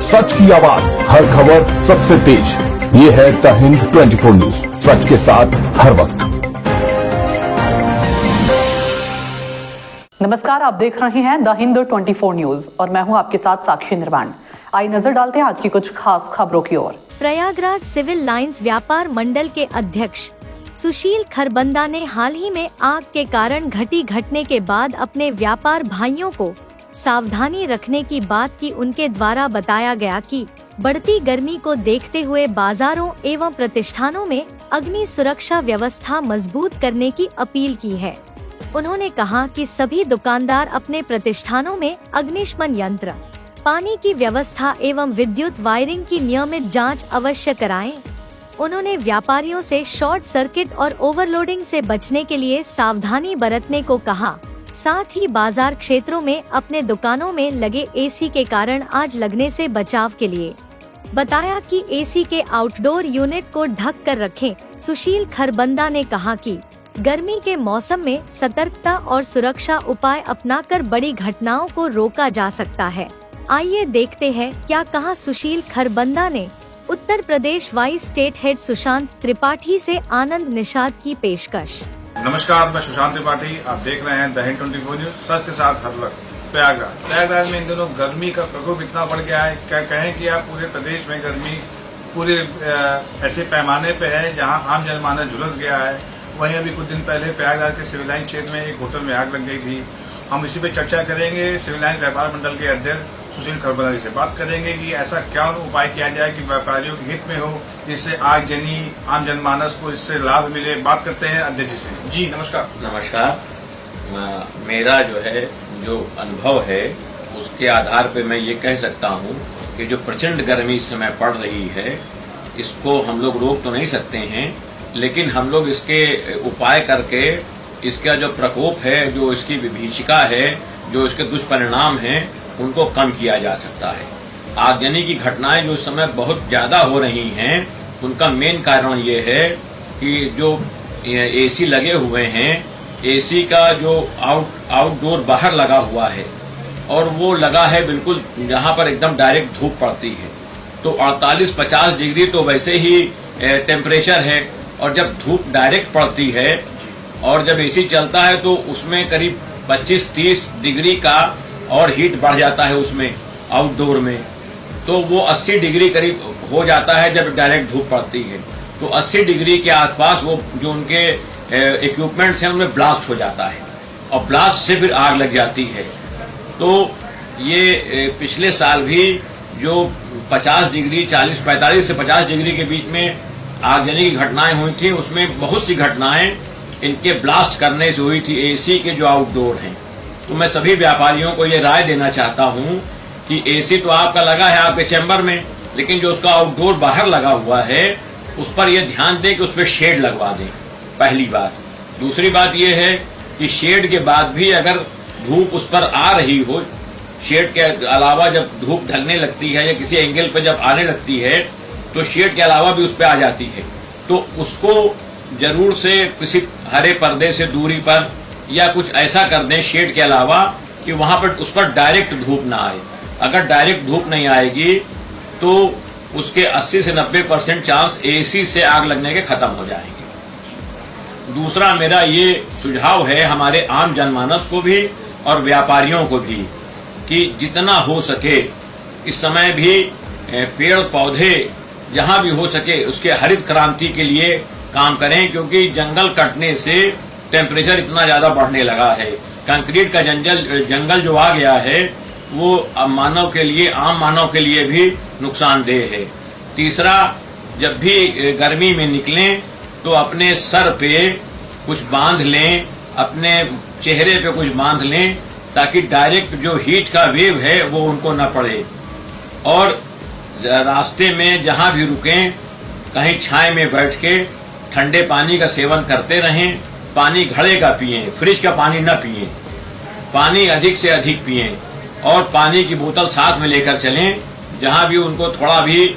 सच की आवाज, हर खबर सबसे तेज। ये है द हिंद 24 न्यूज, सच के साथ हर वक्त। नमस्कार, आप देख रहे हैं द हिंद 24 न्यूज और मैं हूं आपके साथ साक्षी निर्वाण। आइए नजर डालते हैं आज की कुछ खास खबरों की ओर। प्रयागराज सिविल लाइंस व्यापार मंडल के अध्यक्ष सुशील खरबंदा ने हाल ही में आग के कारण घटी घटने के बाद अपने व्यापार भाइयों को सावधानी रखने की बात की। उनके द्वारा बताया गया कि बढ़ती गर्मी को देखते हुए बाजारों एवं प्रतिष्ठानों में अग्नि सुरक्षा व्यवस्था मजबूत करने की अपील की है। उन्होंने कहा कि सभी दुकानदार अपने प्रतिष्ठानों में अग्निशमन यंत्र, पानी की व्यवस्था एवं विद्युत वायरिंग की नियमित जांच अवश्य कराएं। उन्होंने व्यापारियों से शॉर्ट सर्किट और ओवरलोडिंग से बचने के लिए सावधानी बरतने को कहा। साथ ही बाजार क्षेत्रों में अपने दुकानों में लगे एसी के कारण आग लगने से बचाव के लिए बताया कि एसी के आउटडोर यूनिट को ढक कर रखें। सुशील खरबंदा ने कहा कि गर्मी के मौसम में सतर्कता और सुरक्षा उपाय अपनाकर बड़ी घटनाओं को रोका जा सकता है। आइए देखते हैं क्या कहा सुशील खरबंदा ने। Uttar Pradesh vice state head Sushant Tripathi से आनंद निषाद की पेशकश। नमस्कार, मैं सुशांत त्रिपाठी, आप देख रहे हैं द हिंद 24 न्यूज, सच के साथ हर वक्त। प्रयागराज में इन दिनों गर्मी का प्रकोप इतना बढ़ गया है, क्या कहें कि आप पूरे प्रदेश में गर्मी पूरे ऐसे पैमाने पे है जहां आम जनमानस झुलस गया है। वहीं अभी कुछ दिन पहले प्रयागराज के सिविल लाइन क्षेत्र में एक होटल में आग लग गई थी। हम इसी पे चर्चा करेंगे। सिविल लाइन व्यापार मंडल के अध्यक्ष सुशील खरबंदा जी से बात करेंगे कि ऐसा क्या उपाय किया जाए कि व्यापारियों के हित में हो, जिससे आगजनी आम जनमानस को इससे लाभ मिले। बात करते हैं अध्यक्ष जी से। जी नमस्कार। नमस्कार। मेरा जो अनुभव है उसके आधार पे मैं ये कह सकता हूँ कि जो प्रचंड गर्मी इस समय पड़ रही है, इसको हम लोग रोक तो नहीं सकते हैं, लेकिन हम लोग इसके उपाय करके इसका जो प्रकोप है, जो इसकी विभीषिका है, जो इसके दुष्परिणाम हैं, उनको कम किया जा सकता है। आगजनी की घटनाएं जो इस समय बहुत ज्यादा हो रही हैं, उनका मेन कारण ये है कि जो एसी लगे हुए हैं, एसी का जो आउटडोर बाहर लगा हुआ है और वो लगा है बिल्कुल जहां पर एकदम डायरेक्ट धूप पड़ती है, तो 48-50 डिग्री तो वैसे ही टेम्परेचर है, और जब धूप डायरेक्ट पड़ती है और जब एसी चलता है तो उसमें करीब 25-30 डिग्री का और हीट बढ़ जाता है उसमें आउटडोर में, तो वो 80 डिग्री करीब हो जाता है जब डायरेक्ट धूप पड़ती है। तो 80 डिग्री के आसपास वो जो उनके इक्विपमेंट्स हैं उनमें ब्लास्ट हो जाता है और ब्लास्ट से फिर आग लग जाती है। तो ये पिछले साल भी जो 50 डिग्री 45 से 50 डिग्री के बीच में आगजनी की घटनाएं हुई थी, उसमें बहुत सी घटनाएं इनके ब्लास्ट करने से हुई थी, एसी के जो आउटडोर हैं। तो मैं सभी व्यापारियों को ये राय देना चाहता हूं कि एसी तो आपका लगा है आपके चैम्बर में, लेकिन जो उसका आउटडोर बाहर लगा हुआ है उस पर यह ध्यान दें कि उस पर शेड लगवा दें, पहली बात। दूसरी बात यह है कि शेड के बाद भी अगर धूप उस पर आ रही हो, शेड के अलावा जब धूप ढलने लगती है या किसी एंगल पर जब आने लगती है तो शेड के अलावा भी उस पर आ जाती है, तो उसको जरूर से किसी हरे पर्दे से दूरी पर या कुछ ऐसा कर दें शेड के अलावा कि वहां पर उस पर डायरेक्ट धूप ना आए। अगर डायरेक्ट धूप नहीं आएगी तो उसके 80 से 90% चांस एसी से आग लगने के खत्म हो जाएंगे। दूसरा मेरा ये सुझाव है हमारे आम जनमानस को भी और व्यापारियों को भी कि जितना हो सके इस समय भी पेड़ पौधे जहां भी हो सके उसके हरित क्रांति के लिए काम करें, क्योंकि जंगल कटने से टेम्परेचर इतना ज्यादा बढ़ने लगा है। कंक्रीट का जंगल जो आ गया है वो मानव के लिए, आम मानव के लिए भी नुकसानदेह है। तीसरा, जब भी गर्मी में निकलें तो अपने सर पे कुछ बांध लें, अपने चेहरे पे कुछ बांध लें, ताकि डायरेक्ट जो हीट का वेव है वो उनको न पड़े। और रास्ते में जहां भी रुकें कहीं छाए में बैठ के ठंडे पानी का सेवन करते रहें। पानी घड़े का पिएं, फ्रिज का पानी न पिएं, पानी अधिक से अधिक पिएं और पानी की बोतल साथ में लेकर चलें। जहां भी उनको थोड़ा भी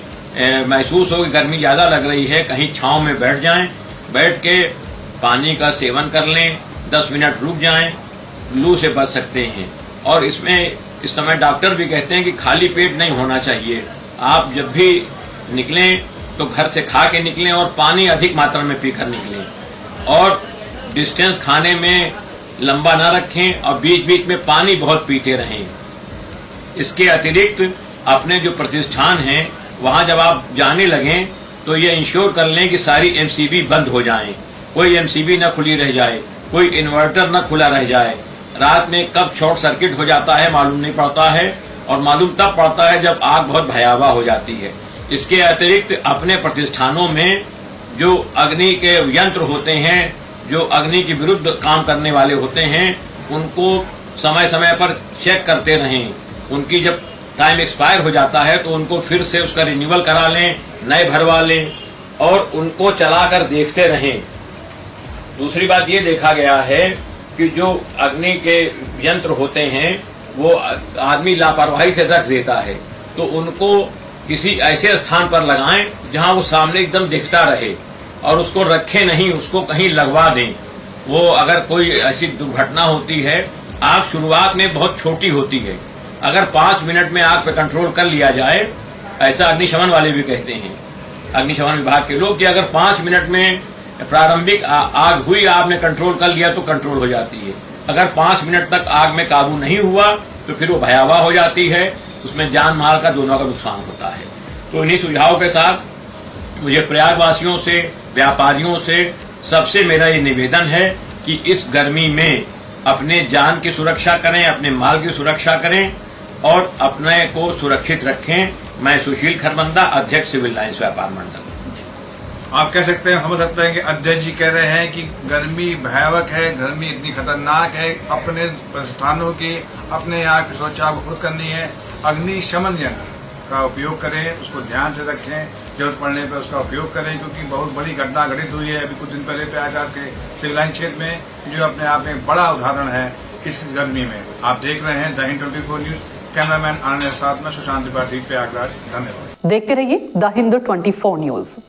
महसूस हो कि गर्मी ज्यादा लग रही है, कहीं छांव में बैठ जाएं, बैठ के पानी का सेवन कर लें, 10 मिनट रुक जाएं, लू से बच सकते हैं। और इसमें इस समय डॉक्टर भी कहते हैं कि खाली पेट नहीं होना चाहिए, आप जब भी निकलें तो घर से खा के निकलें और पानी अधिक मात्रा में पीकर निकलें और डिस्टेंस खाने में लंबा ना रखें और बीच बीच में पानी बहुत पीते रहें। इसके अतिरिक्त अपने जो प्रतिष्ठान हैं वहां जब आप जाने लगें तो ये इंश्योर कर लें कि सारी एमसीबी बंद हो जाएं, कोई एमसीबी न खुली रह जाए, कोई इन्वर्टर न खुला रह जाए। रात में कब शॉर्ट सर्किट हो जाता है मालूम नहीं पड़ता है और मालूम तब पड़ता है जब आग बहुत भयावह हो जाती है। इसके अतिरिक्त अपने प्रतिष्ठानों में जो अग्नि के यंत्र होते हैं, जो अग्नि के विरुद्ध काम करने वाले होते हैं, उनको समय समय पर चेक करते रहें। उनकी जब टाइम एक्सपायर हो जाता है तो उनको फिर से उसका रिन्यूअल करा लें, नए भरवा लें और उनको चलाकर देखते रहें। दूसरी बात ये देखा गया है कि जो अग्नि के यंत्र होते हैं वो आदमी लापरवाही से रख देता है, तो उनको किसी ऐसे स्थान पर लगाएं जहां वो सामने एकदम दिखता रहे और उसको रखें नहीं, उसको कहीं लगवा दें। वो अगर कोई ऐसी दुर्घटना होती है, आग शुरुआत में बहुत छोटी होती है, अगर 5 मिनट में आग पे कंट्रोल कर लिया जाए, ऐसा अग्निशमन वाले भी कहते हैं, अग्निशमन विभाग के लोग, कि अगर 5 मिनट में प्रारंभिक आग हुई, आपने कंट्रोल कर लिया तो कंट्रोल हो जाती है। अगर 5 मिनट तक आग में काबू नहीं हुआ तो फिर वो भयावह हो जाती है, उसमें जान माल का दोनों का नुकसान होता है। तो इन्हीं सुझाव के साथ मुझे प्रयागवासियों से, व्यापारियों से सबसे मेरा ये निवेदन है कि इस गर्मी में अपने जान की सुरक्षा करें, अपने माल की सुरक्षा करें और अपने को सुरक्षित रखें। मैं सुशील खरबंदा, अध्यक्ष सिविल लाइंस व्यापार मंडल। आप कह सकते हैं, समझ सकते हैं कि अध्यक्ष जी कह रहे हैं कि गर्मी भयावह है, गर्मी इतनी खतरनाक है, अपने स्थानों की, अपने यहाँ की सुरक्षा को खुद करनी है। अग्निशमन यंत्र का उपयोग करें, उसको ध्यान से रखें, जरूरत पड़ने पर उसका उपयोग करें, क्योंकि बहुत बड़ी घटना घटित हुई है अभी कुछ दिन पहले प्रयागराज के सिविल लाइन क्षेत्र में, जो अपने आप में बड़ा उदाहरण है इस गर्मी में। आप देख रहे हैं द हिंद 24 न्यूज। कैमरामैन आनंद के साथ में सुशांत त्रिपाठी, प्रयागराज। धन्यवाद। देखते रहिए द हिंद 24 न्यूज।